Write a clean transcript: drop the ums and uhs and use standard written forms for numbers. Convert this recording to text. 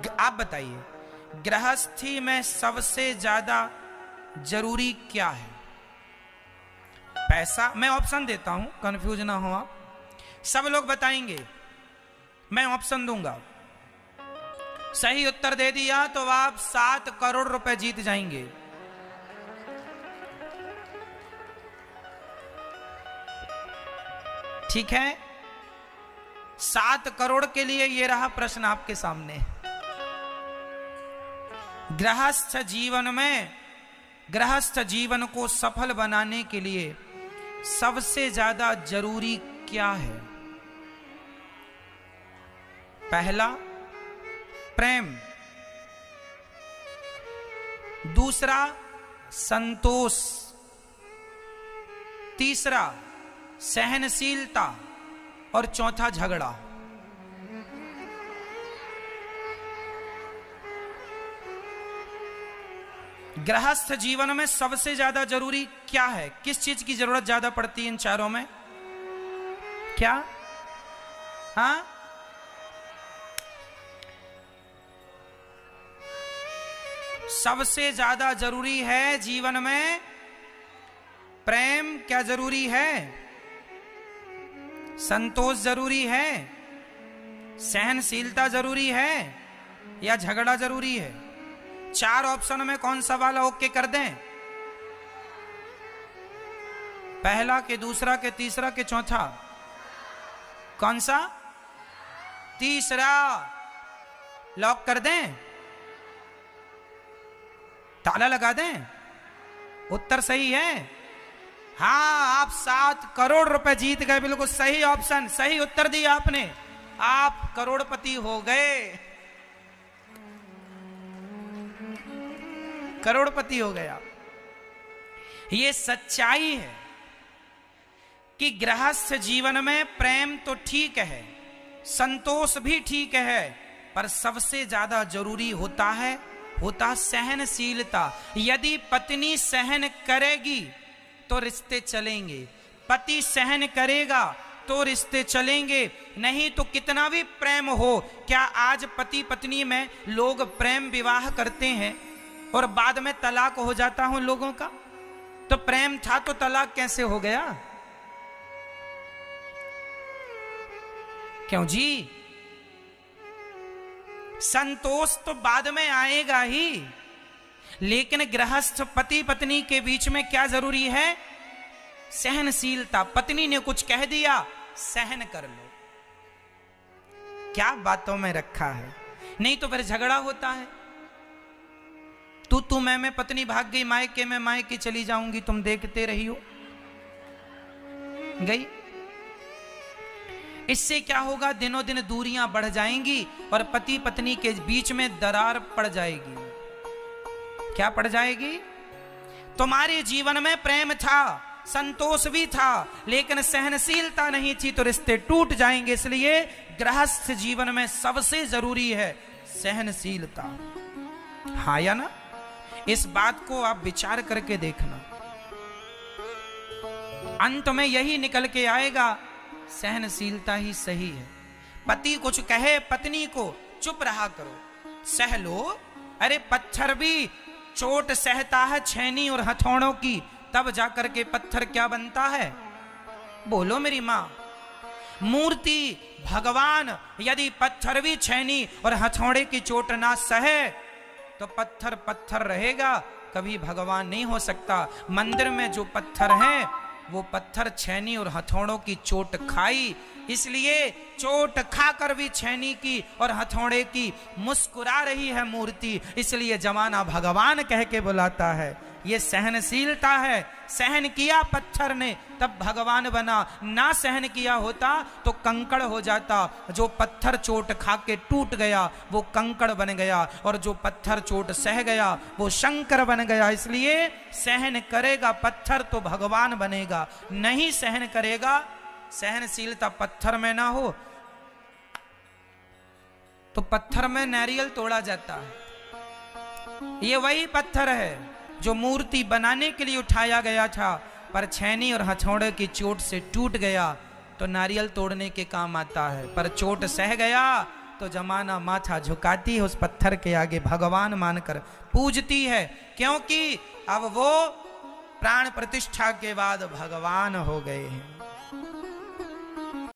आप बताइए, गृहस्थी में सबसे ज्यादा जरूरी क्या है? पैसा? मैं ऑप्शन देता हूं, कंफ्यूज ना हो आप। सब लोग बताएंगे, मैं ऑप्शन दूंगा। सही उत्तर दे दिया तो आप 7 करोड़ रुपए जीत जाएंगे। ठीक है, 7 करोड़ के लिए ये रहा प्रश्न आपके सामने। गृहस्थ जीवन को सफल बनाने के लिए सबसे ज्यादा जरूरी क्या है? पहला, प्रेम। दूसरा, संतोष। तीसरा, सहनशीलता। और चौथा, झगड़ा। गृहस्थ जीवन में सबसे ज्यादा जरूरी क्या है? किस चीज की जरूरत ज्यादा पड़ती है इन चारों में? क्या? हाँ, सबसे ज्यादा जरूरी है जीवन में प्रेम। क्या जरूरी है? संतोष जरूरी है, सहनशीलता जरूरी है, या झगड़ा जरूरी है? 4 ऑप्शन में कौन सा वाला ओके कर दें? पहला के, दूसरा के, तीसरा के, चौथा? कौन सा? तीसरा लॉक कर दें? ताला लगा दें? उत्तर सही है। हाँ, आप 7 करोड़ रुपए जीत गए। बिल्कुल सही ऑप्शन, सही उत्तर दिया आपने। आप करोड़पति हो गए, करोड़पति हो गए आप। ये सच्चाई है कि गृहस्थ जीवन में प्रेम तो ठीक है, संतोष भी ठीक है, पर सबसे ज्यादा जरूरी होता सहनशीलता। यदि पत्नी सहन करेगी तो रिश्ते चलेंगे, पति सहन करेगा तो रिश्ते चलेंगे। नहीं तो कितना भी प्रेम हो, क्या आज पति पत्नी में लोग प्रेम विवाह करते हैं और बाद में तलाक हो जाता हो लोगों का? तो प्रेम था तो तलाक कैसे हो गया? क्यों जी? संतोष तो बाद में आएगा ही, लेकिन गृहस्थ पति पत्नी के बीच में क्या जरूरी है? सहनशीलता। पत्नी ने कुछ कह दिया, सहन कर लो। क्या बातों में रखा है? नहीं तो फिर झगड़ा होता है। तू मैं पत्नी भाग गई मायके में, मायके चली जाऊंगी, तुम देखते रही हो, गई। इससे क्या होगा? दिनों दिन दूरियां बढ़ जाएंगी और पति पत्नी के बीच में दरार पड़ जाएगी। क्या पड़ जाएगी? तुम्हारे जीवन में प्रेम था, संतोष भी था, लेकिन सहनशीलता नहीं थी, तो रिश्ते टूट जाएंगे। इसलिए गृहस्थ जीवन में सबसे जरूरी है सहनशीलता। हाँ या ना? इस बात को आप विचार करके देखना, अंत में यही निकल के आएगा, सहनशीलता ही सही है। पति कुछ कहे पत्नी को, चुप रहा करो, सह लो। अरे पत्थर भी चोट सहता है छेनी और हथौड़ों की, तब जाकर के पत्थर क्या बनता है? बोलो मेरी मां। मूर्ति भगवान यदि पत्थर भी छेनी और हथौड़े की चोट ना सहे तो पत्थर पत्थर रहेगा, कभी भगवान नहीं हो सकता। मंदिर में जो पत्थर हैं वो पत्थर छेनी और हथौड़ों की चोट खाई, इसलिए चोट खाकर भी छेनी की और हथौड़े की मुस्कुरा रही है मूर्ति, इसलिए जमाना भगवान कह के बुलाता है। ये सहनशीलता है। सहन किया पत्थर ने तब भगवान बना, ना सहन किया होता तो कंकड़ हो जाता। जो पत्थर चोट खा के टूट गया वो कंकड़ बन गया, और जो पत्थर चोट सह गया वो शंकर बन गया। इसलिए सहन करेगा पत्थर तो भगवान बनेगा, नहीं सहन करेगा, सहनशीलता पत्थर में ना हो तो पत्थर में नारियल तोड़ा जाता है। ये वही पत्थर है जो मूर्ति बनाने के लिए उठाया गया था, पर छेनी और हथौड़े की चोट से टूट गया तो नारियल तोड़ने के काम आता है। पर चोट सह गया तो जमाना माथा झुकाती है उस पत्थर के आगे, भगवान मानकर पूजती है, क्योंकि अब वो प्राण प्रतिष्ठा के बाद भगवान हो गए हैं।